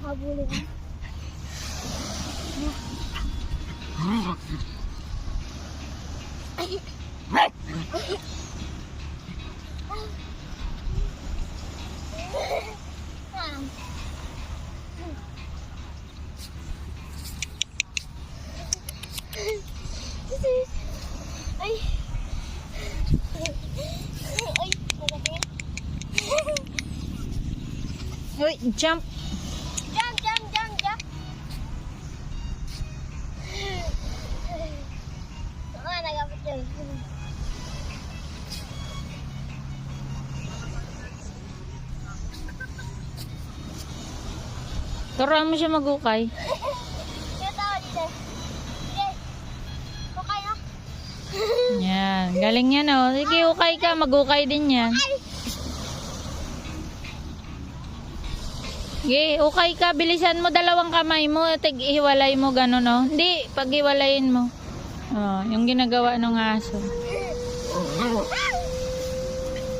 Habulin. Ay. Ay, malaki. Uy, jump. Jump, jump, jump, jump. Ah, nagapit yun. Turuan mo siya magukay. Kaya tao dito. Sige. Okay, ha? Yan. Galing yan, oh. Sige, ukay ka. Magukay din yan. Sige, ukay ka. Bilisan mo dalawang kamay mo. Hiwalay mo gano'n, oh. Hindi, paghiwalayin mo. Oh, yung ginagawa ng aso.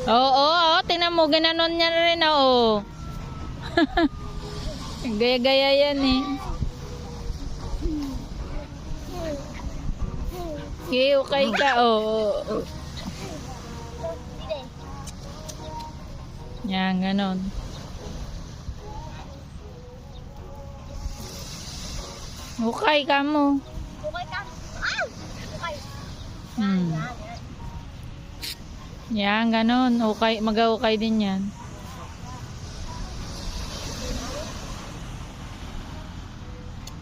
Oo, tingnan mo. Ginanon niya rin, oh. Gaya-gaya yan, eh. Sige, ukay ka, oh. Yan, ganon. Ukay ka mo. Okay ka? Ah! Okay. Yan, ganon. Ukay, mag-ukay din yan.